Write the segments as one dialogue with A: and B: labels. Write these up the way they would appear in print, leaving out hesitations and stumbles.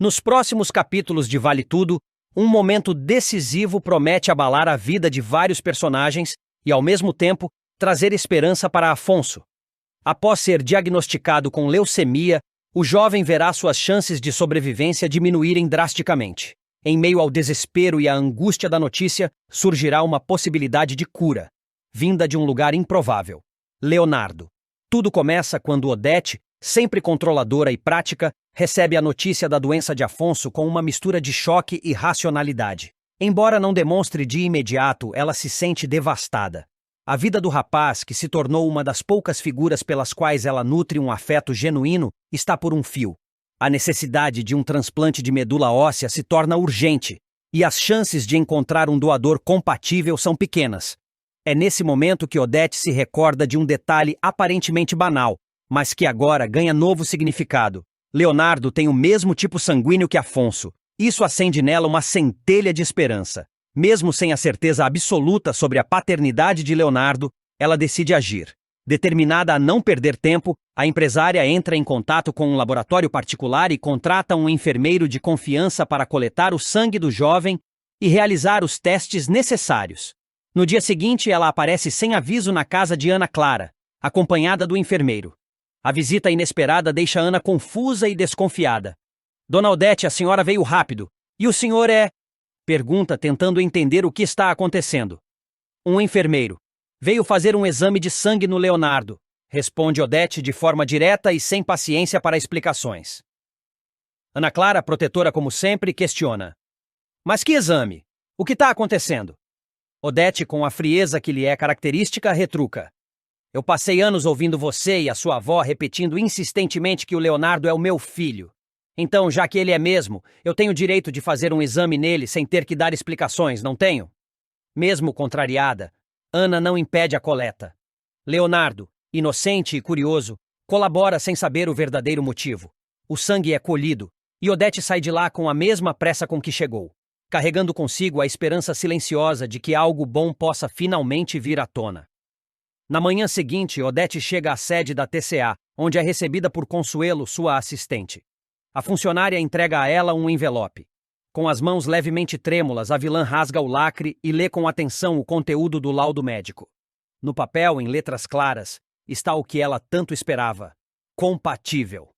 A: Nos próximos capítulos de Vale Tudo, um momento decisivo promete abalar a vida de vários personagens e, ao mesmo tempo, trazer esperança para Afonso. Após ser diagnosticado com leucemia, o jovem verá suas chances de sobrevivência diminuírem drasticamente. Em meio ao desespero e à angústia da notícia, surgirá uma possibilidade de cura, vinda de um lugar improvável. Leonardo. Tudo começa quando Odete, sempre controladora e prática, recebe a notícia da doença de Afonso com uma mistura de choque e racionalidade. Embora não demonstre de imediato, ela se sente devastada. A vida do rapaz, que se tornou uma das poucas figuras pelas quais ela nutre um afeto genuíno, está por um fio. A necessidade de um transplante de medula óssea se torna urgente, e as chances de encontrar um doador compatível são pequenas. É nesse momento que Odete se recorda de um detalhe aparentemente banal, mas que agora ganha novo significado. Leonardo tem o mesmo tipo sanguíneo que Afonso. Isso acende nela uma centelha de esperança. Mesmo sem a certeza absoluta sobre a paternidade de Leonardo, ela decide agir. Determinada a não perder tempo, a empresária entra em contato com um laboratório particular e contrata um enfermeiro de confiança para coletar o sangue do jovem e realizar os testes necessários. No dia seguinte, ela aparece sem aviso na casa de Ana Clara, acompanhada do enfermeiro. A visita inesperada deixa Ana confusa e desconfiada. Dona Odete, a senhora veio rápido. E o senhor é? Pergunta, tentando entender o que está acontecendo. Um enfermeiro. Veio fazer um exame de sangue no Leonardo. Responde Odete de forma direta e sem paciência para explicações. Ana Clara, protetora como sempre, questiona. Mas que exame? O que está acontecendo? Odete, com a frieza que lhe é característica, retruca. Eu passei anos ouvindo você e a sua avó repetindo insistentemente que o Leonardo é o meu filho. Então, já que ele é mesmo, eu tenho direito de fazer um exame nele sem ter que dar explicações, não tenho? Mesmo contrariada, Ana não impede a coleta. Leonardo, inocente e curioso, colabora sem saber o verdadeiro motivo. O sangue é colhido, e Odete sai de lá com a mesma pressa com que chegou, carregando consigo a esperança silenciosa de que algo bom possa finalmente vir à tona. Na manhã seguinte, Odete chega à sede da TCA, onde é recebida por Consuelo, sua assistente. A funcionária entrega a ela um envelope. Com as mãos levemente trêmulas, a vilã rasga o lacre e lê com atenção o conteúdo do laudo médico. No papel, em letras claras, está o que ela tanto esperava: compatível.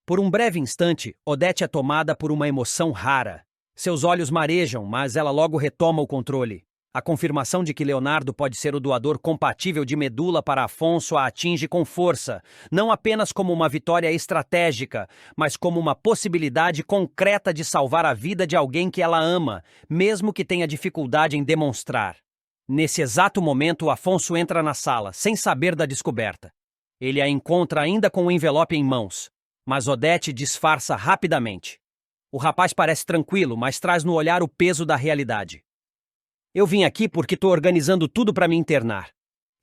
A: Por um breve instante, Odete é tomada por uma emoção rara. Seus olhos marejam, mas ela logo retoma o controle. A confirmação de que Leonardo pode ser o doador compatível de medula para Afonso a atinge com força, não apenas como uma vitória estratégica, mas como uma possibilidade concreta de salvar a vida de alguém que ela ama, mesmo que tenha dificuldade em demonstrar. Nesse exato momento, Afonso entra na sala, sem saber da descoberta. Ele a encontra ainda com o envelope em mãos, mas Odete disfarça rapidamente. O rapaz parece tranquilo, mas traz no olhar o peso da realidade. Eu vim aqui porque estou organizando tudo para me internar.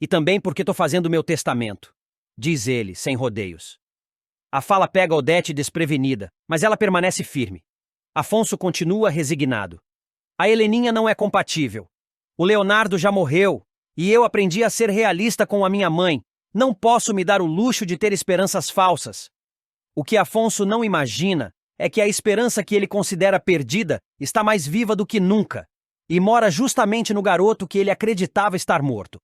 A: E também porque estou fazendo meu testamento, diz ele, sem rodeios. A fala pega Odete desprevenida, mas ela permanece firme. Afonso continua resignado. A Heleninha não é compatível. O Leonardo já morreu, e eu aprendi a ser realista com a minha mãe. Não posso me dar o luxo de ter esperanças falsas. O que Afonso não imagina é que a esperança que ele considera perdida está mais viva do que nunca. E mora justamente no garoto que ele acreditava estar morto.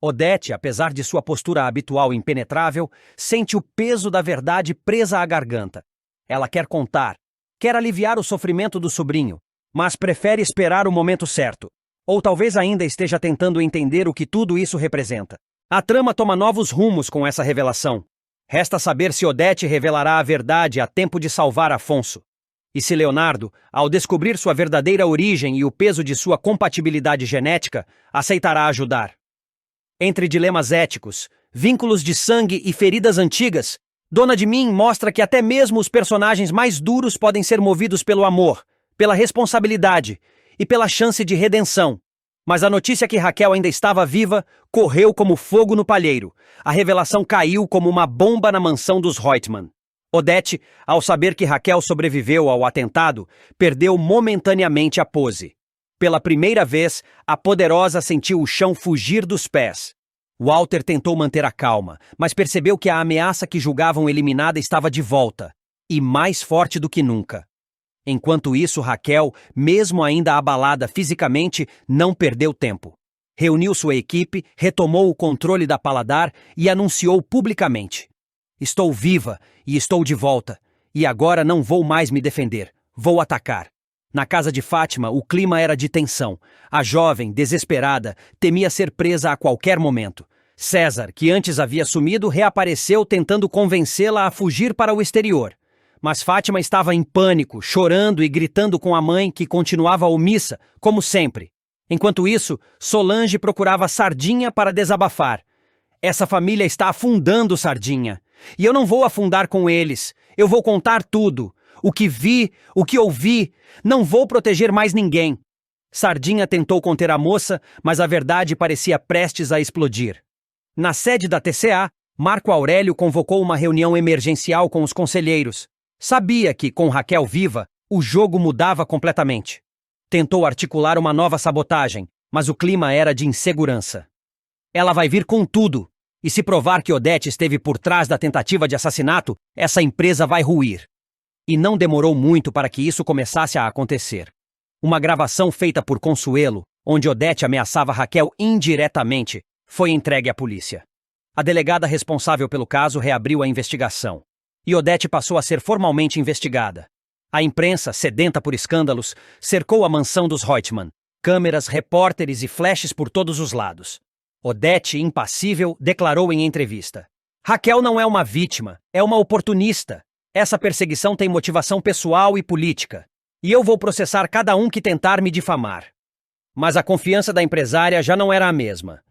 A: Odete, apesar de sua postura habitual impenetrável, sente o peso da verdade presa à garganta. Ela quer contar, quer aliviar o sofrimento do sobrinho, mas prefere esperar o momento certo. Ou talvez ainda esteja tentando entender o que tudo isso representa. A trama toma novos rumos com essa revelação. Resta saber se Odete revelará a verdade a tempo de salvar Afonso. E se Leonardo, ao descobrir sua verdadeira origem e o peso de sua compatibilidade genética, aceitará ajudar. Entre dilemas éticos, vínculos de sangue e feridas antigas, Dona de Mim mostra que até mesmo os personagens mais duros podem ser movidos pelo amor, pela responsabilidade e pela chance de redenção. Mas a notícia que Raquel ainda estava viva correu como fogo no palheiro. A revelação caiu como uma bomba na mansão dos Reutemann. Odete, ao saber que Raquel sobreviveu ao atentado, perdeu momentaneamente a pose. Pela primeira vez, a poderosa sentiu o chão fugir dos pés. Walter tentou manter a calma, mas percebeu que a ameaça que julgavam eliminada estava de volta, e mais forte do que nunca. Enquanto isso, Raquel, mesmo ainda abalada fisicamente, não perdeu tempo. Reuniu sua equipe, retomou o controle da Paladar e anunciou publicamente: "Estou viva e estou de volta, e agora não vou mais me defender, vou atacar." Na casa de Fátima, o clima era de tensão. A jovem, desesperada, temia ser presa a qualquer momento. César, que antes havia sumido, reapareceu tentando convencê-la a fugir para o exterior. Mas Fátima estava em pânico, chorando e gritando com a mãe, que continuava omissa, como sempre. Enquanto isso, Solange procurava Sardinha para desabafar. "Essa família está afundando, Sardinha. E eu não vou afundar com eles. Eu vou contar tudo. O que vi, o que ouvi. Não vou proteger mais ninguém." Sardinha tentou conter a moça, mas a verdade parecia prestes a explodir. Na sede da TCA, Marco Aurélio convocou uma reunião emergencial com os conselheiros. Sabia que, com Raquel viva, o jogo mudava completamente. Tentou articular uma nova sabotagem, mas o clima era de insegurança. "Ela vai vir com tudo, e se provar que Odete esteve por trás da tentativa de assassinato, essa empresa vai ruir." E não demorou muito para que isso começasse a acontecer. Uma gravação feita por Consuelo, onde Odete ameaçava Raquel indiretamente, foi entregue à polícia. A delegada responsável pelo caso reabriu a investigação. E Odete passou a ser formalmente investigada. A imprensa, sedenta por escândalos, cercou a mansão dos Reutemann. Câmeras, repórteres e flashes por todos os lados. Odete, impassível, declarou em entrevista: "Raquel não é uma vítima, é uma oportunista. Essa perseguição tem motivação pessoal e política. E eu vou processar cada um que tentar me difamar." Mas a confiança da empresária já não era a mesma.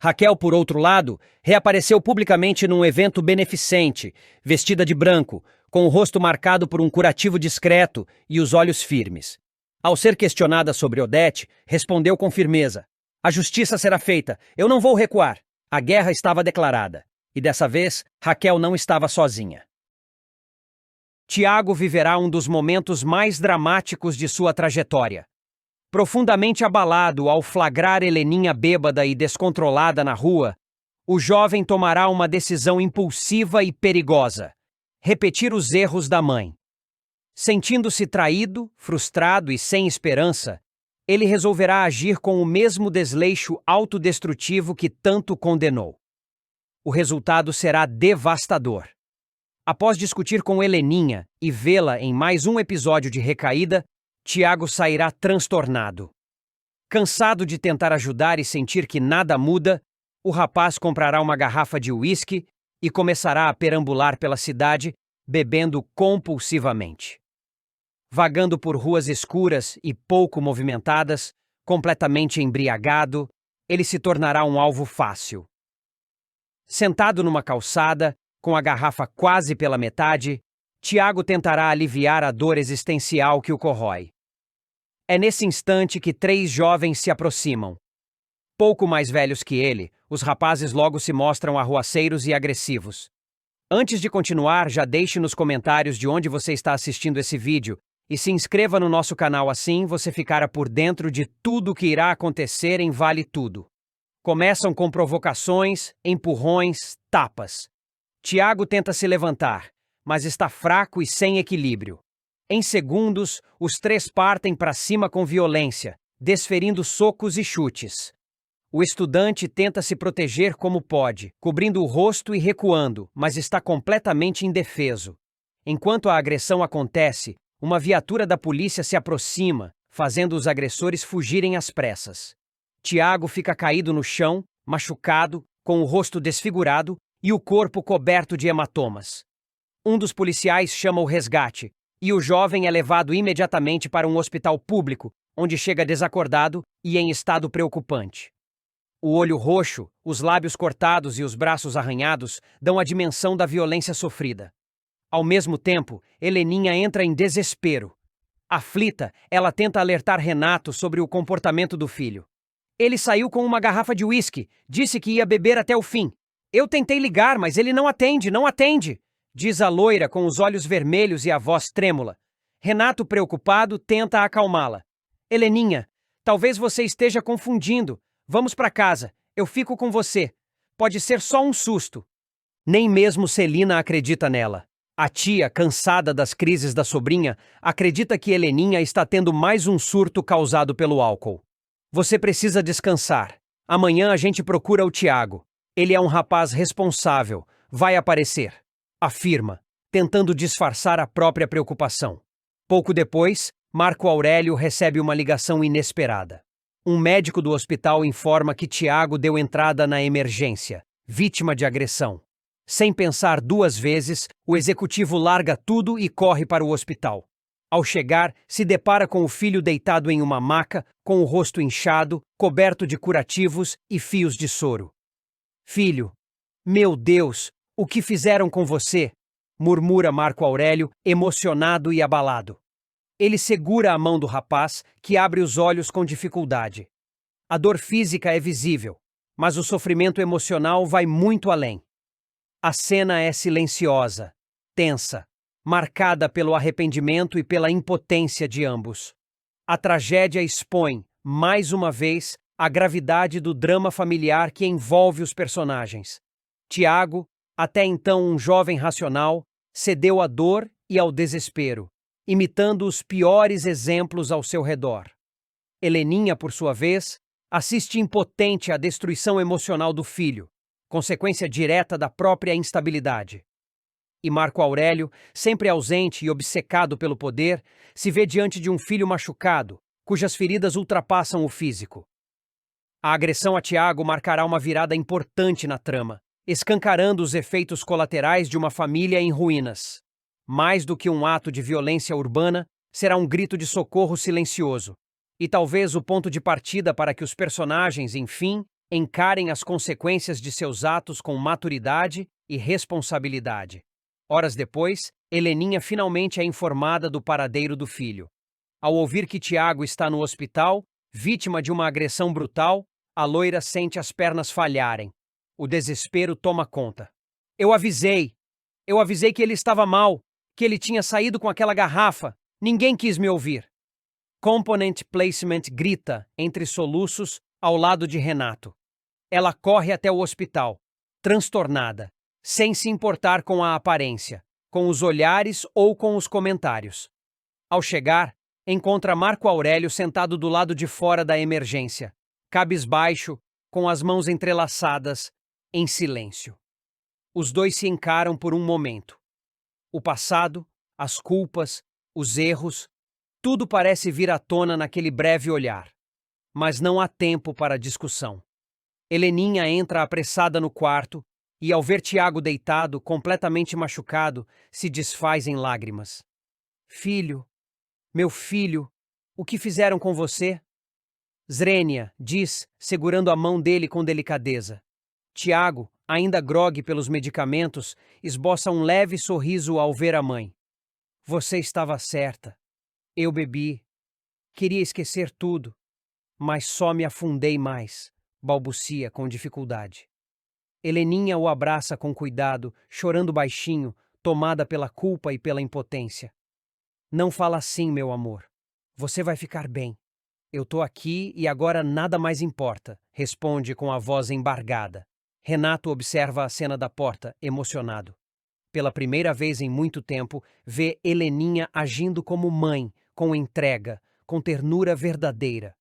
A: Raquel, por outro lado, reapareceu publicamente num evento beneficente, vestida de branco, com o rosto marcado por um curativo discreto e os olhos firmes. Ao ser questionada sobre Odete, respondeu com firmeza: "A justiça será feita, eu não vou recuar." A guerra estava declarada, e dessa vez, Raquel não estava sozinha. Tiago viverá um dos momentos mais dramáticos de sua trajetória. Profundamente abalado ao flagrar Heleninha bêbada e descontrolada na rua, o jovem tomará uma decisão impulsiva e perigosa: repetir os erros da mãe. Sentindo-se traído, frustrado e sem esperança, ele resolverá agir com o mesmo desleixo autodestrutivo que tanto condenou. O resultado será devastador. Após discutir com Heleninha e vê-la em mais um episódio de recaída, Tiago sairá transtornado. Cansado de tentar ajudar e sentir que nada muda, o rapaz comprará uma garrafa de uísque e começará a perambular pela cidade, bebendo compulsivamente. Vagando por ruas escuras e pouco movimentadas, completamente embriagado, ele se tornará um alvo fácil. Sentado numa calçada, com a garrafa quase pela metade, Tiago tentará aliviar a dor existencial que o corrói. É nesse instante que 3 jovens se aproximam. Pouco mais velhos que ele, os rapazes logo se mostram arruaceiros e agressivos. Antes de continuar, já deixe nos comentários de onde você está assistindo esse vídeo e se inscreva no nosso canal, assim você ficará por dentro de tudo o que irá acontecer em Vale Tudo. Começam com provocações, empurrões, tapas. Tiago tenta se levantar, mas está fraco e sem equilíbrio. Em segundos, os 3 partem para cima com violência, desferindo socos e chutes. O estudante tenta se proteger como pode, cobrindo o rosto e recuando, mas está completamente indefeso. Enquanto a agressão acontece, uma viatura da polícia se aproxima, fazendo os agressores fugirem às pressas. Tiago fica caído no chão, machucado, com o rosto desfigurado e o corpo coberto de hematomas. Um dos policiais chama o resgate, e o jovem é levado imediatamente para um hospital público, onde chega desacordado e em estado preocupante. O olho roxo, os lábios cortados e os braços arranhados dão a dimensão da violência sofrida. Ao mesmo tempo, Heleninha entra em desespero. Aflita, ela tenta alertar Renato sobre o comportamento do filho. "Ele saiu com uma garrafa de uísque, disse que ia beber até o fim. Eu tentei ligar, mas ele não atende, não atende", diz a loira com os olhos vermelhos e a voz trêmula. Renato, preocupado, tenta acalmá-la. "Heleninha, talvez você esteja confundindo. Vamos para casa, eu fico com você. Pode ser só um susto." Nem mesmo Celina acredita nela. A tia, cansada das crises da sobrinha, acredita que Heleninha está tendo mais um surto causado pelo álcool. Você precisa descansar. Amanhã a gente procura o Tiago. Ele é um rapaz responsável. Vai aparecer, afirma, tentando disfarçar a própria preocupação. Pouco depois, Marco Aurélio recebe uma ligação inesperada. Um médico do hospital informa que Tiago deu entrada na emergência, vítima de agressão. Sem pensar duas vezes, o executivo larga tudo e corre para o hospital. Ao chegar, se depara com o filho deitado em uma maca, com o rosto inchado, coberto de curativos e fios de soro. Filho, meu Deus, o que fizeram com você? Murmura Marco Aurélio, emocionado e abalado. Ele segura a mão do rapaz, que abre os olhos com dificuldade. A dor física é visível, mas o sofrimento emocional vai muito além. A cena é silenciosa, tensa, marcada pelo arrependimento e pela impotência de ambos. A tragédia expõe, mais uma vez, a gravidade do drama familiar que envolve os personagens. Tiago, até então um jovem racional, cedeu à dor e ao desespero, imitando os piores exemplos ao seu redor. Heleninha, por sua vez, assiste impotente à destruição emocional do filho, consequência direta da própria instabilidade. E Marco Aurélio, sempre ausente e obcecado pelo poder, se vê diante de um filho machucado, cujas feridas ultrapassam o físico. A agressão a Tiago marcará uma virada importante na trama, escancarando os efeitos colaterais de uma família em ruínas. Mais do que um ato de violência urbana, será um grito de socorro silencioso, e talvez o ponto de partida para que os personagens, enfim, encarem as consequências de seus atos com maturidade e responsabilidade. Horas depois, Heleninha finalmente é informada do paradeiro do filho. Ao ouvir que Tiago está no hospital, vítima de uma agressão brutal, a loira sente as pernas falharem. O desespero toma conta. Eu avisei que ele estava mal, que ele tinha saído com aquela garrafa. Ninguém quis me ouvir. Component Placement grita, entre soluços, ao lado de Renato. Ela corre até o hospital, transtornada, sem se importar com a aparência, com os olhares ou com os comentários. Ao chegar, encontra Marco Aurélio sentado do lado de fora da emergência, cabisbaixo, com as mãos entrelaçadas, em silêncio. Os dois se encaram por um momento. O passado, as culpas, os erros, tudo parece vir à tona naquele breve olhar. Mas não há tempo para discussão. Heleninha entra apressada no quarto e, ao ver Tiago deitado, completamente machucado, se desfaz em lágrimas. Filho, meu filho, o que fizeram com você? Zrenia diz, segurando a mão dele com delicadeza. Tiago, ainda grogue pelos medicamentos, esboça um leve sorriso ao ver a mãe. Você estava certa. Eu bebi. Queria esquecer tudo, mas só me afundei mais, balbucia com dificuldade. Heleninha o abraça com cuidado, chorando baixinho, tomada pela culpa e pela impotência. Não fala assim, meu amor. Você vai ficar bem. Eu tô aqui e agora nada mais importa, responde com a voz embargada. Renato observa a cena da porta, emocionado. Pela primeira vez em muito tempo, vê Heleninha agindo como mãe, com entrega, com ternura verdadeira.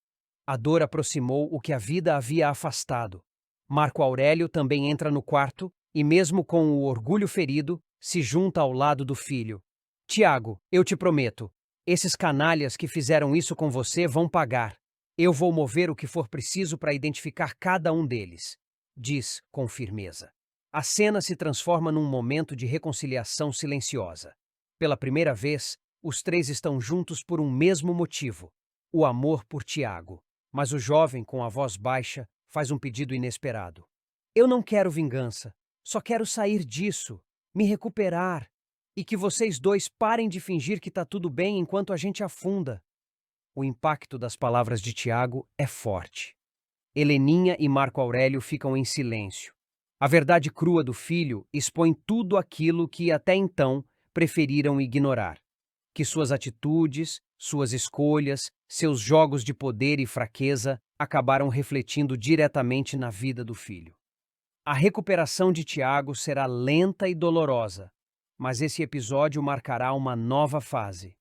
A: A dor aproximou o que a vida havia afastado. Marco Aurélio também entra no quarto e, mesmo com o orgulho ferido, se junta ao lado do filho. Tiago, eu te prometo, esses canalhas que fizeram isso com você vão pagar. Eu vou mover o que for preciso para identificar cada um deles, diz com firmeza. A cena se transforma num momento de reconciliação silenciosa. Pela primeira vez, os três estão juntos por um mesmo motivo: o amor por Tiago. Mas o jovem, com a voz baixa, faz um pedido inesperado. Eu não quero vingança, só quero sair disso, me recuperar, e que vocês dois parem de fingir que tá tudo bem enquanto a gente afunda. O impacto das palavras de Tiago é forte. Heleninha e Marco Aurélio ficam em silêncio. A verdade crua do filho expõe tudo aquilo que, até então, preferiram ignorar. Que suas atitudes, suas escolhas, seus jogos de poder e fraqueza acabaram refletindo diretamente na vida do filho. A recuperação de Tiago será lenta e dolorosa, Mas esse episódio marcará uma nova fase.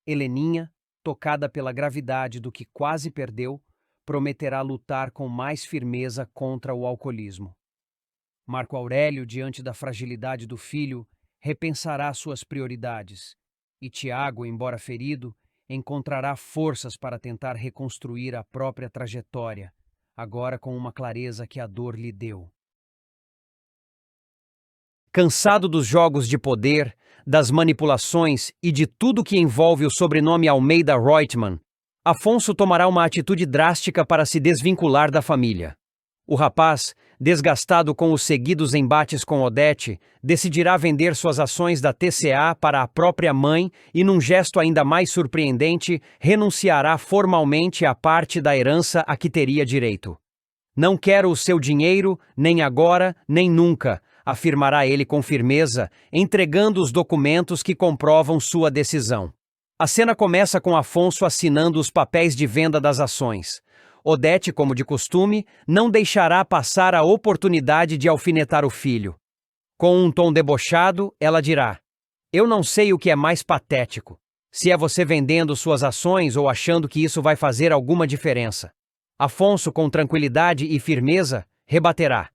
A: Heleninha, tocada pela gravidade do que quase perdeu, prometerá lutar com mais firmeza contra o alcoolismo. Marco Aurélio, diante da fragilidade do filho, repensará suas prioridades, e Tiago, embora ferido, encontrará forças para tentar reconstruir a própria trajetória, agora com uma clareza que a dor lhe deu. Cansado dos jogos de poder, das manipulações e de tudo que envolve o sobrenome Almeida Reutemann, Afonso tomará uma atitude drástica para se desvincular da família. O rapaz, desgastado com os seguidos embates com Odete, decidirá vender suas ações da TCA para a própria mãe e, num gesto ainda mais surpreendente, renunciará formalmente à parte da herança a que teria direito. Não quero o seu dinheiro, nem agora, nem nunca, afirmará ele com firmeza, entregando os documentos que comprovam sua decisão. A cena começa com Afonso assinando os papéis de venda das ações. Odete, como de costume, não deixará passar a oportunidade de alfinetar o filho. Com um tom debochado, ela dirá: "Eu não sei o que é mais patético, se é você vendendo suas ações ou achando que isso vai fazer alguma diferença." Afonso, com tranquilidade e firmeza, rebaterá: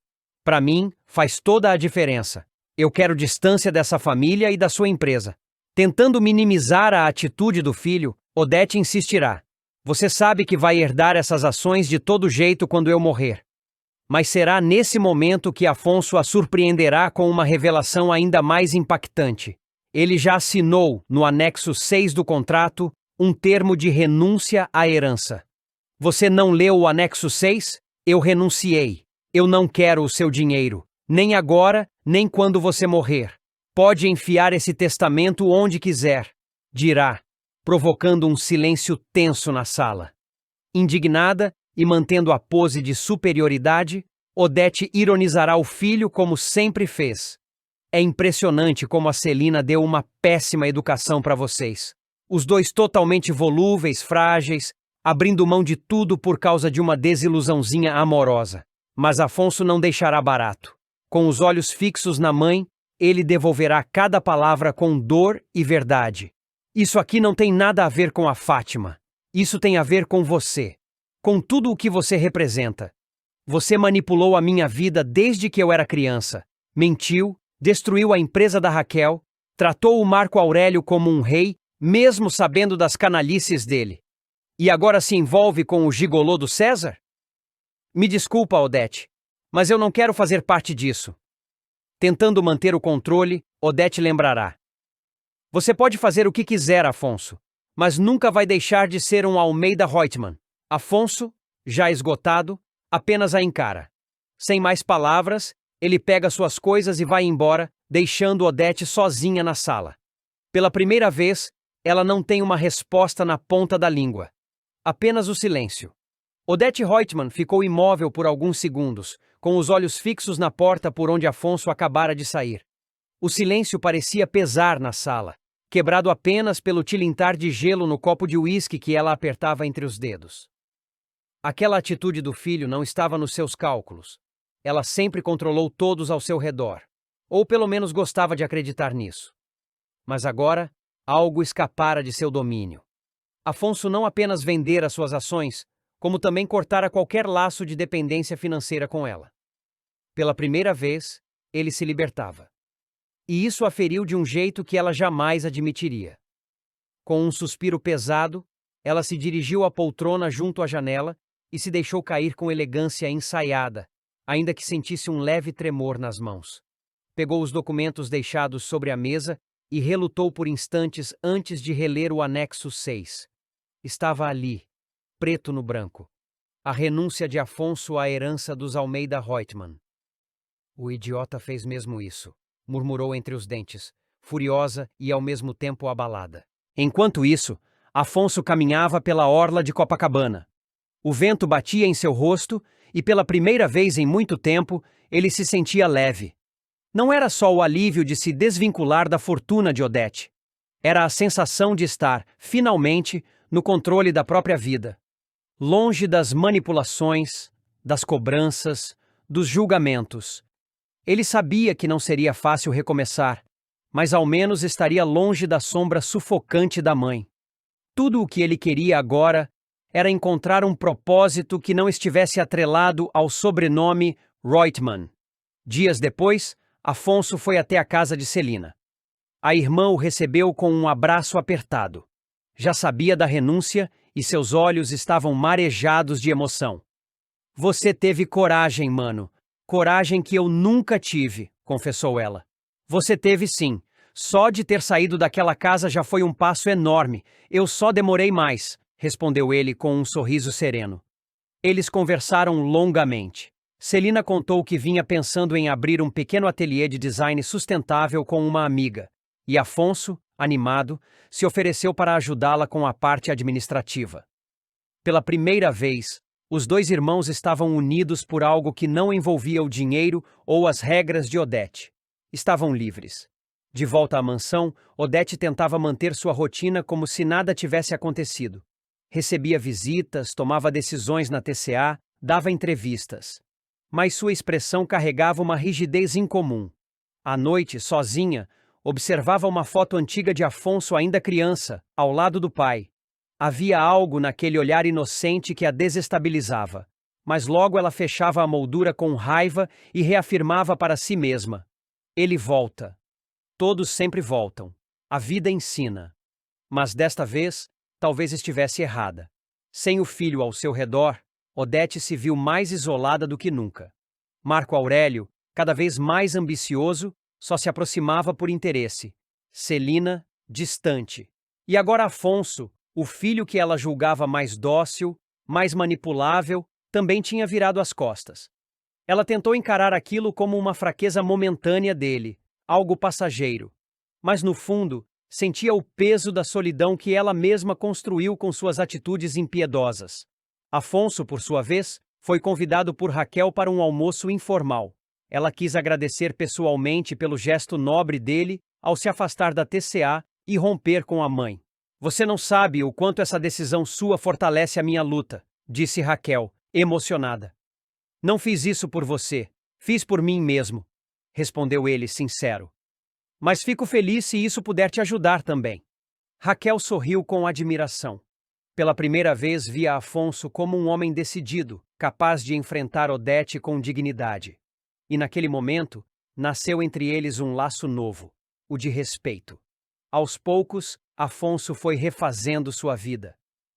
A: "Para mim, faz toda a diferença. Eu quero distância dessa família e da sua empresa." Tentando minimizar a atitude do filho, Odete insistirá: "Você sabe que vai herdar essas ações de todo jeito quando eu morrer." Mas será nesse momento que Afonso a surpreenderá com uma revelação ainda mais impactante. Ele já assinou, no anexo 6 do contrato, um termo de renúncia à herança. "Você não leu o anexo 6? Eu renunciei. Eu não quero o seu dinheiro, nem agora, nem quando você morrer. Pode enfiar esse testamento onde quiser", dirá, provocando um silêncio tenso na sala. Indignada e mantendo a pose de superioridade, Odete ironizará o filho como sempre fez. "É impressionante como a Celina deu uma péssima educação para vocês. Os dois totalmente volúveis, frágeis, abrindo mão de tudo por causa de uma desilusãozinha amorosa." Mas Afonso não deixará barato. Com os olhos fixos na mãe, ele devolverá cada palavra com dor e verdade. "Isso aqui não tem nada a ver com a Fátima. Isso tem a ver com você. Com tudo o que você representa. Você manipulou a minha vida desde que eu era criança. Mentiu, destruiu a empresa da Raquel, tratou o Marco Aurélio como um rei, mesmo sabendo das canalices dele. E agora se envolve com o gigolô do César? Me desculpa, Odete, mas eu não quero fazer parte disso." Tentando manter o controle, Odete lembrará: "Você pode fazer o que quiser, Afonso, mas nunca vai deixar de ser um Almeida Reutemann." Afonso, já esgotado, apenas a encara. Sem mais palavras, ele pega suas coisas e vai embora, deixando Odete sozinha na sala. Pela primeira vez, ela não tem uma resposta na ponta da língua. Apenas o silêncio. Odete Reutemann ficou imóvel por alguns segundos, com os olhos fixos na porta por onde Afonso acabara de sair. O silêncio parecia pesar na sala, quebrado apenas pelo tilintar de gelo no copo de uísque que ela apertava entre os dedos. Aquela atitude do filho não estava nos seus cálculos. Ela sempre controlou todos ao seu redor, ou pelo menos gostava de acreditar nisso. Mas agora, algo escapara de seu domínio. Afonso não apenas vendera suas ações, como também cortara qualquer laço de dependência financeira com ela. Pela primeira vez, ele se libertava. E isso a feriu de um jeito que ela jamais admitiria. Com um suspiro pesado, ela se dirigiu à poltrona junto à janela e se deixou cair com elegância ensaiada, ainda que sentisse um leve tremor nas mãos. Pegou os documentos deixados sobre a mesa e relutou por instantes antes de reler o anexo 6. Estava ali, preto no branco. A renúncia de Afonso à herança dos Almeida Reutemann. "O idiota fez mesmo isso", murmurou entre os dentes, furiosa e ao mesmo tempo abalada. Enquanto isso, Afonso caminhava pela orla de Copacabana. O vento batia em seu rosto e, pela primeira vez em muito tempo, ele se sentia leve. Não era só o alívio de se desvincular da fortuna de Odete. Era a sensação de estar, finalmente, no controle da própria vida. Longe das manipulações, das cobranças, dos julgamentos. Ele sabia que não seria fácil recomeçar, mas ao menos estaria longe da sombra sufocante da mãe. Tudo o que ele queria agora era encontrar um propósito que não estivesse atrelado ao sobrenome Reutemann. Dias depois, Afonso foi até a casa de Celina. A irmã o recebeu com um abraço apertado. Já sabia da renúncia e seus olhos estavam marejados de emoção. Você teve coragem, mano. Coragem que eu nunca tive, confessou ela. Você teve sim. Só de ter saído daquela casa já foi um passo enorme. Eu só demorei mais, respondeu ele com um sorriso sereno. Eles conversaram longamente. Celina contou que vinha pensando em abrir um pequeno ateliê de design sustentável com uma amiga, e Afonso, animado, se ofereceu para ajudá-la com a parte administrativa. Pela primeira vez, os dois irmãos estavam unidos por algo que não envolvia o dinheiro ou as regras de Odete. Estavam livres. De volta à mansão, Odete tentava manter sua rotina como se nada tivesse acontecido. Recebia visitas, tomava decisões na TCA, dava entrevistas. Mas sua expressão carregava uma rigidez incomum. À noite, sozinha, observava uma foto antiga de Afonso ainda criança, ao lado do pai. Havia algo naquele olhar inocente que a desestabilizava, mas logo ela fechava a moldura com raiva e reafirmava para si mesma: ele volta. Todos sempre voltam. A vida ensina. Mas desta vez, talvez estivesse errada. Sem o filho ao seu redor, Odete se viu mais isolada do que nunca. Marco Aurélio, cada vez mais ambicioso, só se aproximava por interesse. Celina, distante. E agora Afonso, o filho que ela julgava mais dócil, mais manipulável, também tinha virado as costas. Ela tentou encarar aquilo como uma fraqueza momentânea dele, algo passageiro. Mas no fundo, sentia o peso da solidão que ela mesma construiu com suas atitudes impiedosas. Afonso, por sua vez, foi convidado por Raquel para um almoço informal. Ela quis agradecer pessoalmente pelo gesto nobre dele ao se afastar da TCA e romper com a mãe. Você não sabe o quanto essa decisão sua fortalece a minha luta, disse Raquel, emocionada. Não fiz isso por você, fiz por mim mesmo, respondeu ele sincero. Mas fico feliz se isso puder te ajudar também. Raquel sorriu com admiração. Pela primeira vez via Afonso como um homem decidido, capaz de enfrentar Odete com dignidade. E naquele momento, nasceu entre eles um laço novo, o de respeito. Aos poucos, Afonso foi refazendo sua vida.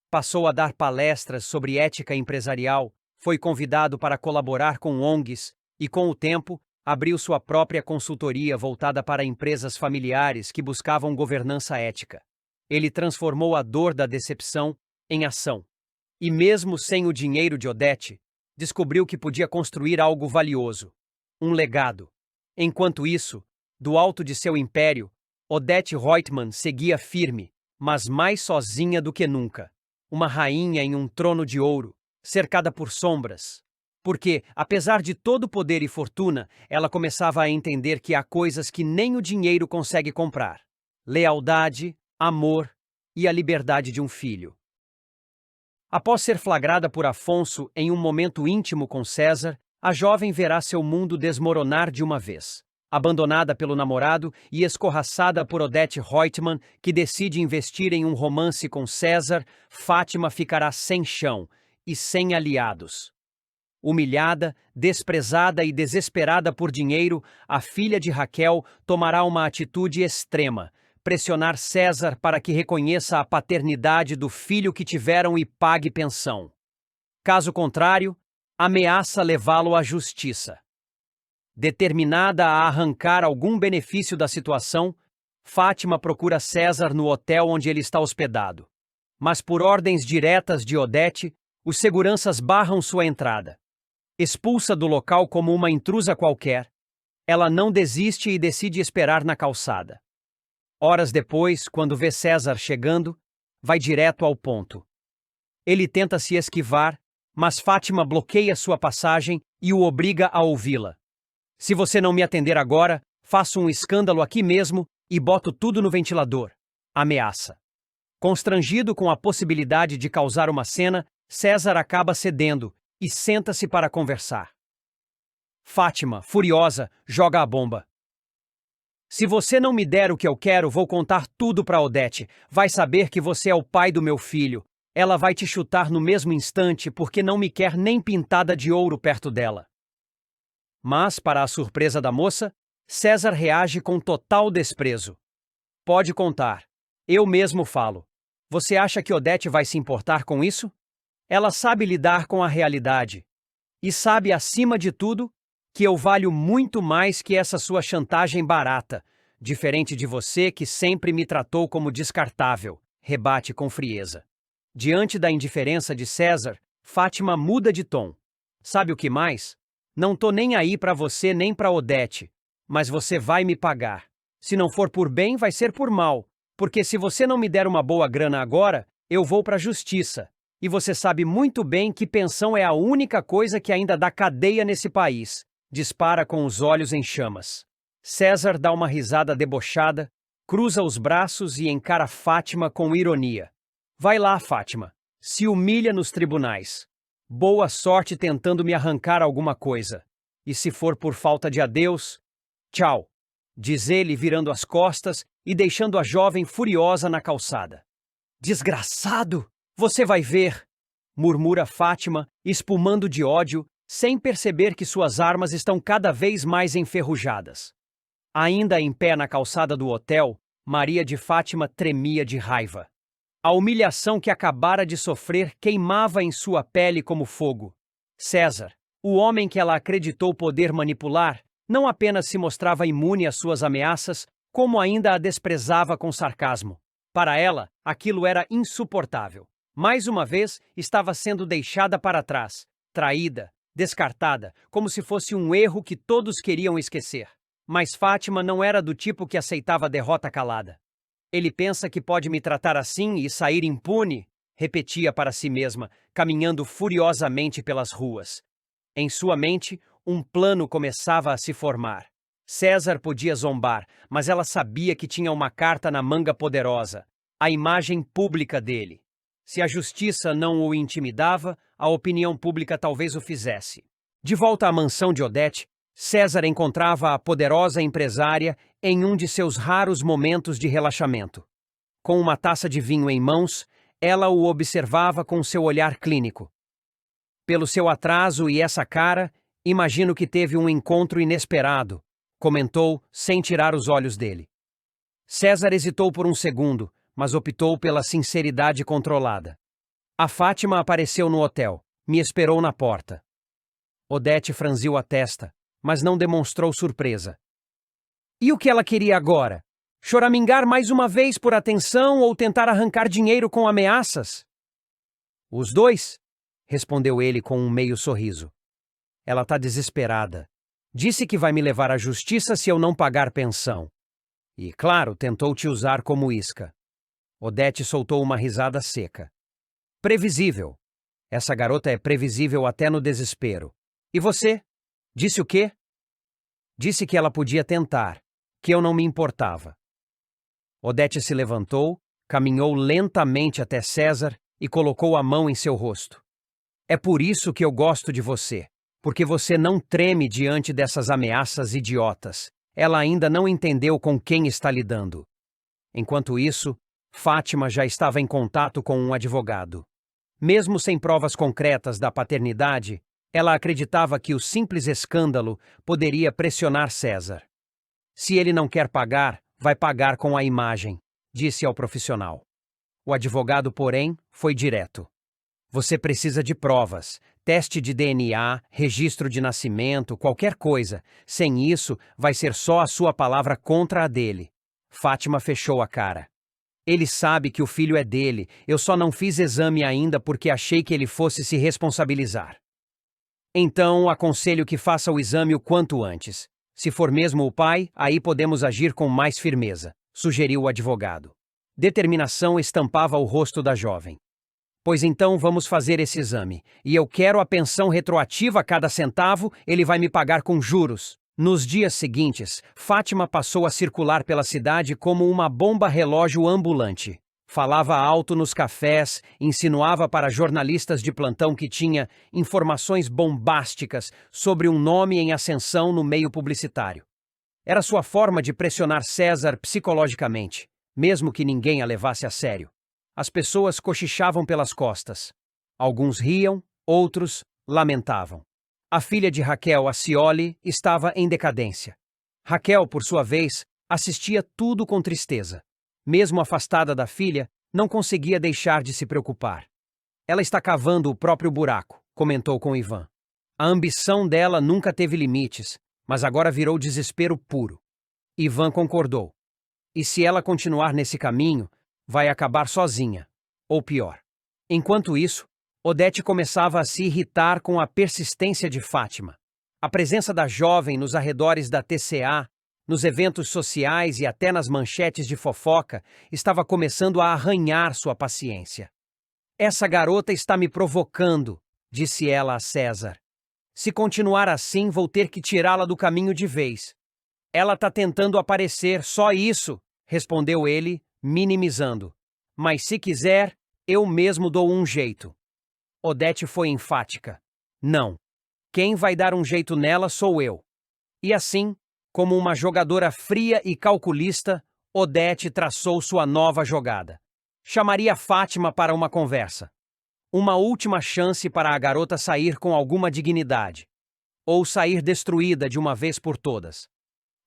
A: Passou a dar palestras sobre ética empresarial, foi convidado para colaborar com ONGs e, com o tempo, abriu sua própria consultoria voltada para empresas familiares que buscavam governança ética. Ele transformou a dor da decepção em ação. E mesmo sem o dinheiro de Odete, descobriu que podia construir algo valioso, um legado. Enquanto isso, do alto de seu império, Odete Reutemann seguia firme, mas mais sozinha do que nunca. Uma rainha em um trono de ouro, cercada por sombras. Porque, apesar de todo o poder e fortuna, ela começava a entender que há coisas que nem o dinheiro consegue comprar: lealdade, amor e a liberdade de um filho. Após ser flagrada por Afonso em um momento íntimo com César, a jovem verá seu mundo desmoronar de uma vez. Abandonada pelo namorado e escorraçada por Odete Reutemann, que decide investir em um romance com César, Fátima ficará sem chão e sem aliados. Humilhada, desprezada e desesperada por dinheiro, a filha de Raquel tomará uma atitude extrema: pressionar César para que reconheça a paternidade do filho que tiveram e pague pensão. Caso contrário, ameaça levá-lo à justiça. Determinada a arrancar algum benefício da situação, Fátima procura César no hotel onde ele está hospedado. Mas por ordens diretas de Odete, os seguranças barram sua entrada. Expulsa do local como uma intrusa qualquer, ela não desiste e decide esperar na calçada. Horas depois, quando vê César chegando, vai direto ao ponto. Ele tenta se esquivar, mas Fátima bloqueia sua passagem e o obriga a ouvi-la. Se você não me atender agora, faço um escândalo aqui mesmo e boto tudo no ventilador. Ameaça. Constrangido com a possibilidade de causar uma cena, César acaba cedendo e senta-se para conversar. Fátima, furiosa, joga a bomba. Se você não me der o que eu quero, vou contar tudo para Odete. Vai saber que você é o pai do meu filho. Ela vai te chutar no mesmo instante porque não me quer nem pintada de ouro perto dela. Mas, para a surpresa da moça, César reage com total desprezo. Pode contar. Eu mesmo falo. Você acha que Odete vai se importar com isso? Ela sabe lidar com a realidade. E sabe, acima de tudo, que eu valho muito mais que essa sua chantagem barata, diferente de você que sempre me tratou como descartável, rebate com frieza. Diante da indiferença de César, Fátima muda de tom. Sabe o que mais? Não tô nem aí pra você nem pra Odete, mas você vai me pagar. Se não for por bem, vai ser por mal, porque se você não me der uma boa grana agora, eu vou pra justiça. E você sabe muito bem que pensão é a única coisa que ainda dá cadeia nesse país. Dispara com os olhos em chamas. César dá uma risada debochada, cruza os braços e encara Fátima com ironia. Vai lá, Fátima. Se humilha nos tribunais. Boa sorte tentando me arrancar alguma coisa. E se for por falta de adeus, tchau, diz ele virando as costas e deixando a jovem furiosa na calçada. Desgraçado! Você vai ver! Murmura Fátima, espumando de ódio, sem perceber que suas armas estão cada vez mais enferrujadas. Ainda em pé na calçada do hotel, Maria de Fátima tremia de raiva. A humilhação que acabara de sofrer queimava em sua pele como fogo. César, o homem que ela acreditou poder manipular, não apenas se mostrava imune às suas ameaças, como ainda a desprezava com sarcasmo. Para ela, aquilo era insuportável. Mais uma vez, estava sendo deixada para trás, traída, descartada, como se fosse um erro que todos queriam esquecer. Mas Fátima não era do tipo que aceitava a derrota calada. Ele pensa que pode me tratar assim e sair impune? Repetia para si mesma, caminhando furiosamente pelas ruas. Em sua mente, um plano começava a se formar. César podia zombar, mas ela sabia que tinha uma carta na manga poderosa, a imagem pública dele. Se a justiça não o intimidava, a opinião pública talvez o fizesse. De volta à mansão de Odete, César encontrava a poderosa empresária em um de seus raros momentos de relaxamento. Com uma taça de vinho em mãos, ela o observava com seu olhar clínico. Pelo seu atraso e essa cara, imagino que teve um encontro inesperado, comentou, sem tirar os olhos dele. César hesitou por um segundo, mas optou pela sinceridade controlada. A Fátima apareceu no hotel, me esperou na porta. Odete franziu a testa, mas não demonstrou surpresa. E o que ela queria agora? Choramingar mais uma vez por atenção ou tentar arrancar dinheiro com ameaças? Os dois, respondeu ele com um meio sorriso. Ela tá desesperada. Disse que vai me levar à justiça se eu não pagar pensão. E, claro, tentou te usar como isca. Odete soltou uma risada seca. Previsível. Essa garota é previsível até no desespero. E você? Disse o quê? Disse que ela podia tentar, que eu não me importava. Odete se levantou, caminhou lentamente até César e colocou a mão em seu rosto. É por isso que eu gosto de você, porque você não treme diante dessas ameaças idiotas. Ela ainda não entendeu com quem está lidando. Enquanto isso, Fátima já estava em contato com um advogado. Mesmo sem provas concretas da paternidade, ela acreditava que o simples escândalo poderia pressionar César. Se ele não quer pagar, vai pagar com a imagem, disse ao profissional. O advogado, porém, foi direto. Você precisa de provas, teste de DNA, registro de nascimento, qualquer coisa. Sem isso, vai ser só a sua palavra contra a dele. Fátima fechou a cara. Ele sabe que o filho é dele, eu só não fiz exame ainda porque achei que ele fosse se responsabilizar. Então, aconselho que faça o exame o quanto antes. Se for mesmo o pai, aí podemos agir com mais firmeza, sugeriu o advogado. Determinação estampava o rosto da jovem. Pois então vamos fazer esse exame, e eu quero a pensão retroativa a cada centavo, ele vai me pagar com juros. Nos dias seguintes, Fátima passou a circular pela cidade como uma bomba-relógio ambulante. Falava alto nos cafés, insinuava para jornalistas de plantão que tinha informações bombásticas sobre um nome em ascensão no meio publicitário. Era sua forma de pressionar César psicologicamente, mesmo que ninguém a levasse a sério. As pessoas cochichavam pelas costas. Alguns riam, outros lamentavam. A filha de Raquel, a Cioli, estava em decadência. Raquel, por sua vez, assistia tudo com tristeza. Mesmo afastada da filha, não conseguia deixar de se preocupar. Ela está cavando o próprio buraco, comentou com Ivan. A ambição dela nunca teve limites, mas agora virou desespero puro. Ivan concordou. E se ela continuar nesse caminho, vai acabar sozinha, ou pior. Enquanto isso, Odete começava a se irritar com a persistência de Fátima. A presença da jovem nos arredores da TCA, nos eventos sociais e até nas manchetes de fofoca, estava começando a arranhar sua paciência. Essa garota está me provocando, disse ela a César. Se continuar assim, vou ter que tirá-la do caminho de vez. Ela está tentando aparecer, só isso, respondeu ele, minimizando. Mas se quiser, eu mesmo dou um jeito. Odete foi enfática. Não. Quem vai dar um jeito nela sou eu. E assim, como uma jogadora fria e calculista, Odete traçou sua nova jogada. Chamaria Fátima para uma conversa. Uma última chance para a garota sair com alguma dignidade. Ou sair destruída de uma vez por todas.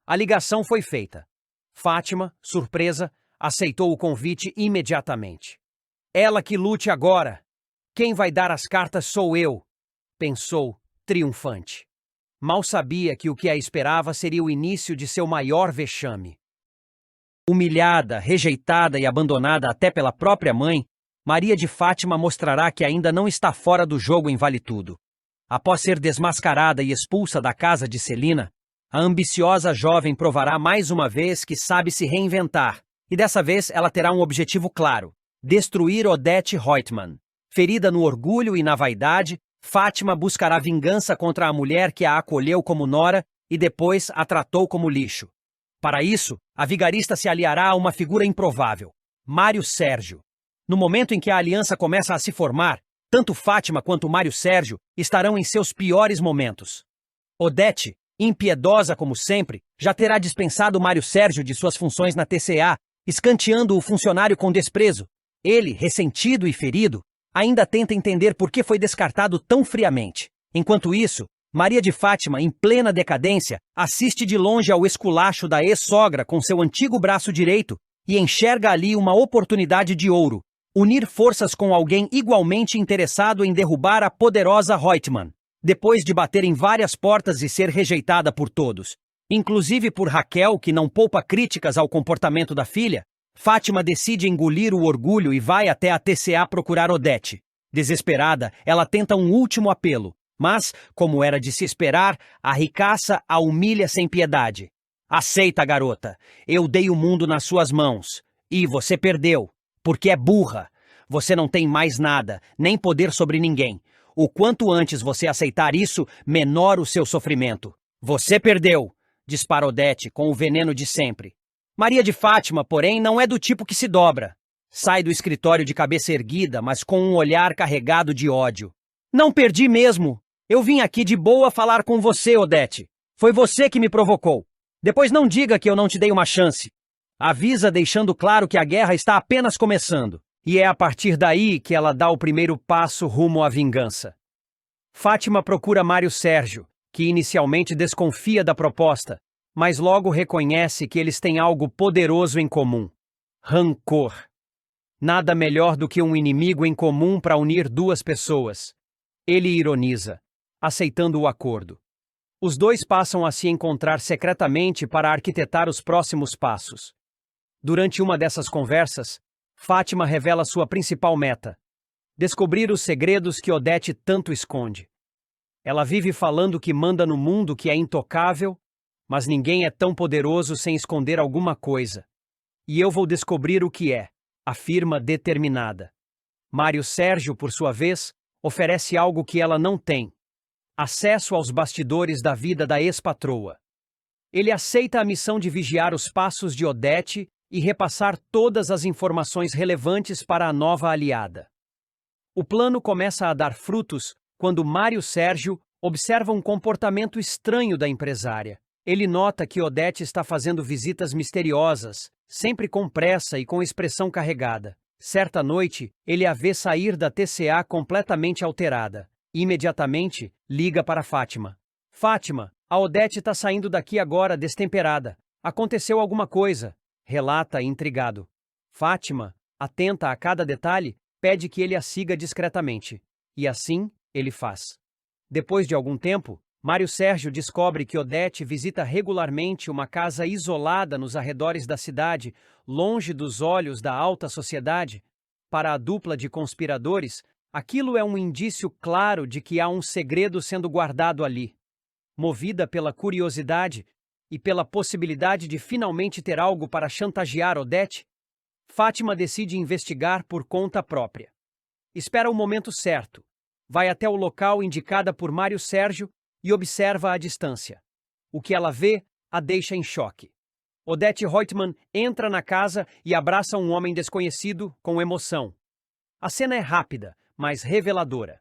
A: A ligação foi feita. Fátima, surpresa, aceitou o convite imediatamente. Ela que lute agora. Quem vai dar as cartas sou eu, pensou, triunfante. Mal sabia que o que a esperava seria o início de seu maior vexame. Humilhada, rejeitada e abandonada até pela própria mãe, Maria de Fátima mostrará que ainda não está fora do jogo em Vale Tudo. Após ser desmascarada e expulsa da casa de Celina, a ambiciosa jovem provará mais uma vez que sabe se reinventar, e dessa vez ela terá um objetivo claro: destruir Odete Reutemann. Ferida no orgulho e na vaidade, Fátima buscará vingança contra a mulher que a acolheu como nora e depois a tratou como lixo. Para isso, a vigarista se aliará a uma figura improvável, Mário Sérgio. No momento em que a aliança começa a se formar, tanto Fátima quanto Mário Sérgio estarão em seus piores momentos. Odete, impiedosa como sempre, já terá dispensado Mário Sérgio de suas funções na TCA, escanteando o funcionário com desprezo. Ele, ressentido e ferido, ainda tenta entender por que foi descartado tão friamente. Enquanto isso, Maria de Fátima, em plena decadência, assiste de longe ao esculacho da ex-sogra com seu antigo braço direito e enxerga ali uma oportunidade de ouro: unir forças com alguém igualmente interessado em derrubar a poderosa Reutemann. Depois de bater em várias portas e ser rejeitada por todos, inclusive por Raquel, que não poupa críticas ao comportamento da filha, Fátima decide engolir o orgulho e vai até a TCA procurar Odete. Desesperada, ela tenta um último apelo, mas, como era de se esperar, a ricaça a humilha sem piedade. Aceita, garota. Eu dei o mundo nas suas mãos. E você perdeu, porque é burra. Você não tem mais nada, nem poder sobre ninguém. O quanto antes você aceitar isso, menor o seu sofrimento. Você perdeu, dispara Odete com o veneno de sempre. Maria de Fátima, porém, não é do tipo que se dobra. Sai do escritório de cabeça erguida, mas com um olhar carregado de ódio. Não perdi mesmo. Eu vim aqui de boa falar com você, Odete. Foi você que me provocou. Depois não diga que eu não te dei uma chance. Avisa deixando claro que a guerra está apenas começando. E é a partir daí que ela dá o primeiro passo rumo à vingança. Fátima procura Mário Sérgio, que inicialmente desconfia da proposta, mas logo reconhece que eles têm algo poderoso em comum: rancor. Nada melhor do que um inimigo em comum para unir duas pessoas. Ele ironiza, aceitando o acordo. Os dois passam a se encontrar secretamente para arquitetar os próximos passos. Durante uma dessas conversas, Fátima revela sua principal meta: descobrir os segredos que Odete tanto esconde. Ela vive falando que manda no mundo, que é intocável, mas ninguém é tão poderoso sem esconder alguma coisa. E eu vou descobrir o que é, afirma determinada. Mário Sérgio, por sua vez, oferece algo que ela não tem: acesso aos bastidores da vida da ex-patroa. Ele aceita a missão de vigiar os passos de Odete e repassar todas as informações relevantes para a nova aliada. O plano começa a dar frutos quando Mário Sérgio observa um comportamento estranho da empresária. Ele nota que Odete está fazendo visitas misteriosas, sempre com pressa e com expressão carregada. Certa noite, ele a vê sair da TCA completamente alterada. Imediatamente, liga para Fátima. Fátima, a Odete está saindo daqui agora destemperada. Aconteceu alguma coisa, relata intrigado. Fátima, atenta a cada detalhe, pede que ele a siga discretamente. E assim, ele faz. Depois de algum tempo, Mário Sérgio descobre que Odete visita regularmente uma casa isolada nos arredores da cidade, longe dos olhos da alta sociedade. Para a dupla de conspiradores, aquilo é um indício claro de que há um segredo sendo guardado ali. Movida pela curiosidade e pela possibilidade de finalmente ter algo para chantagear Odete, Fátima decide investigar por conta própria. Espera o momento certo, vai até o local indicada por Mário Sérgio e observa à distância. O que ela vê a deixa em choque. Odete Reutemann entra na casa e abraça um homem desconhecido com emoção. A cena é rápida, mas reveladora.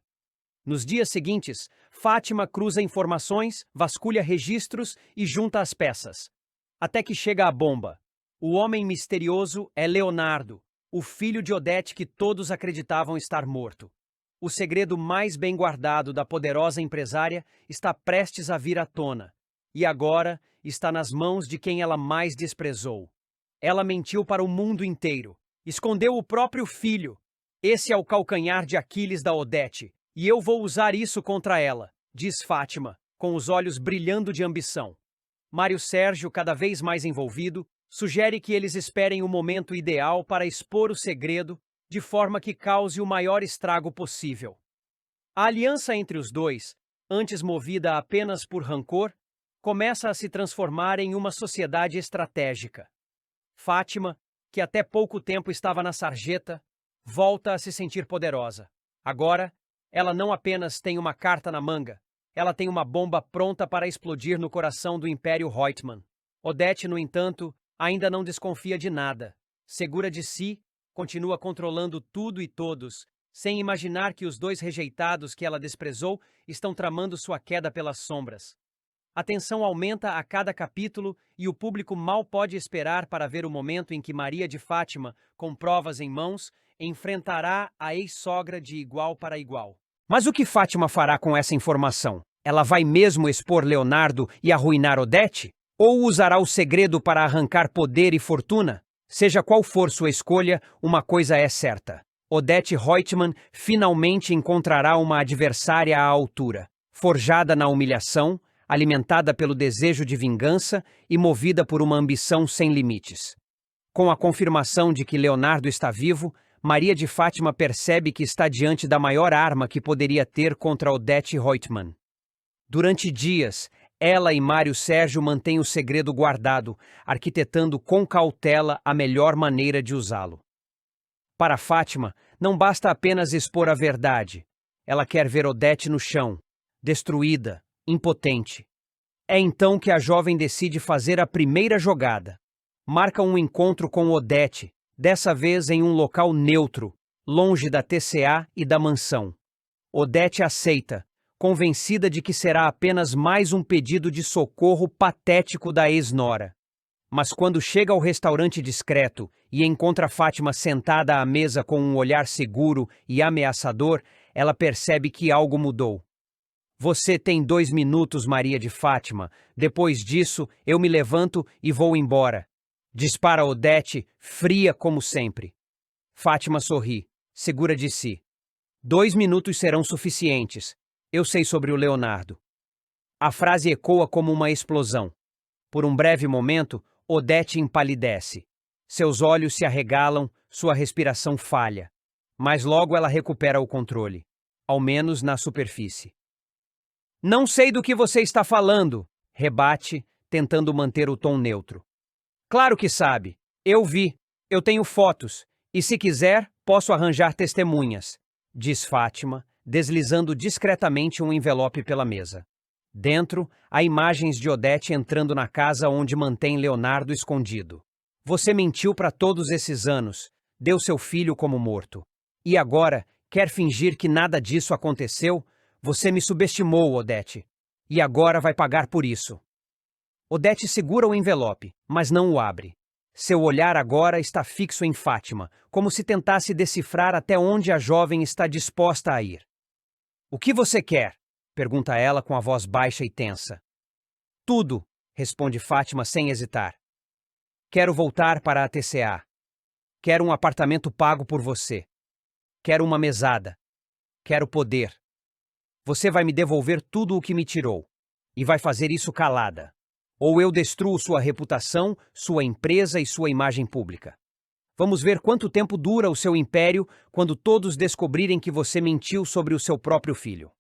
A: Nos dias seguintes, Fátima cruza informações, vasculha registros e junta as peças. Até que chega a bomba. O homem misterioso é Leonardo, o filho de Odete que todos acreditavam estar morto. O segredo mais bem guardado da poderosa empresária está prestes a vir à tona. E agora está nas mãos de quem ela mais desprezou. Ela mentiu para o mundo inteiro. Escondeu o próprio filho. Esse é o calcanhar de Aquiles da Odete. E eu vou usar isso contra ela, diz Fátima, com os olhos brilhando de ambição. Mário Sérgio, cada vez mais envolvido, sugere que eles esperem o momento ideal para expor o segredo, de forma que cause o maior estrago possível. A aliança entre os dois, antes movida apenas por rancor, começa a se transformar em uma sociedade estratégica. Fátima, que até pouco tempo estava na sarjeta, volta a se sentir poderosa. Agora, ela não apenas tem uma carta na manga, ela tem uma bomba pronta para explodir no coração do Império Reutemann. Odete, no entanto, ainda não desconfia de nada. Segura de si, continua controlando tudo e todos, sem imaginar que os dois rejeitados que ela desprezou estão tramando sua queda pelas sombras. A tensão aumenta a cada capítulo e o público mal pode esperar para ver o momento em que Maria de Fátima, com provas em mãos, enfrentará a ex-sogra de igual para igual. Mas o que Fátima fará com essa informação? Ela vai mesmo expor Leonardo e arruinar Odete? Ou usará o segredo para arrancar poder e fortuna? Seja qual for sua escolha, uma coisa é certa. Odete Reutemann finalmente encontrará uma adversária à altura, forjada na humilhação, alimentada pelo desejo de vingança e movida por uma ambição sem limites. Com a confirmação de que Leonardo está vivo, Maria de Fátima percebe que está diante da maior arma que poderia ter contra Odete Reutemann. Durante dias, ela e Mário Sérgio mantêm o segredo guardado, arquitetando com cautela a melhor maneira de usá-lo. Para Fátima, não basta apenas expor a verdade. Ela quer ver Odete no chão, destruída, impotente. É então que a jovem decide fazer a primeira jogada. Marca um encontro com Odete, dessa vez em um local neutro, longe da TCA e da mansão. Odete aceita, convencida de que será apenas mais um pedido de socorro patético da ex-nora. Mas quando chega ao restaurante discreto e encontra Fátima sentada à mesa com um olhar seguro e ameaçador, ela percebe que algo mudou. Você tem 2 minutos, Maria de Fátima. Depois disso, eu me levanto e vou embora. Dispara Odete, fria como sempre. Fátima sorri, segura de si. 2 minutos serão suficientes. Eu sei sobre o Leonardo. A frase ecoa como uma explosão. Por um breve momento, Odete empalidece. Seus olhos se arregalam, sua respiração falha. Mas logo ela recupera o controle. Ao menos na superfície. Não sei do que você está falando, rebate, tentando manter o tom neutro. Claro que sabe. Eu vi. Eu tenho fotos. E se quiser, posso arranjar testemunhas, diz Fátima, deslizando discretamente um envelope pela mesa. Dentro, há imagens de Odete entrando na casa onde mantém Leonardo escondido. Você mentiu para todos esses anos, deu seu filho como morto. E agora, quer fingir que nada disso aconteceu? Você me subestimou, Odete. E agora vai pagar por isso. Odete segura o envelope, mas não o abre. Seu olhar agora está fixo em Fátima, como se tentasse decifrar até onde a jovem está disposta a ir. "O que você quer?" pergunta ela com a voz baixa e tensa. "Tudo", responde Fátima sem hesitar. "Quero voltar para a TCA. Quero um apartamento pago por você. Quero uma mesada. Quero poder. Você vai me devolver tudo o que me tirou. E vai fazer isso calada. Ou eu destruo sua reputação, sua empresa e sua imagem pública. Vamos ver quanto tempo dura o seu império quando todos descobrirem que você mentiu sobre o seu próprio filho."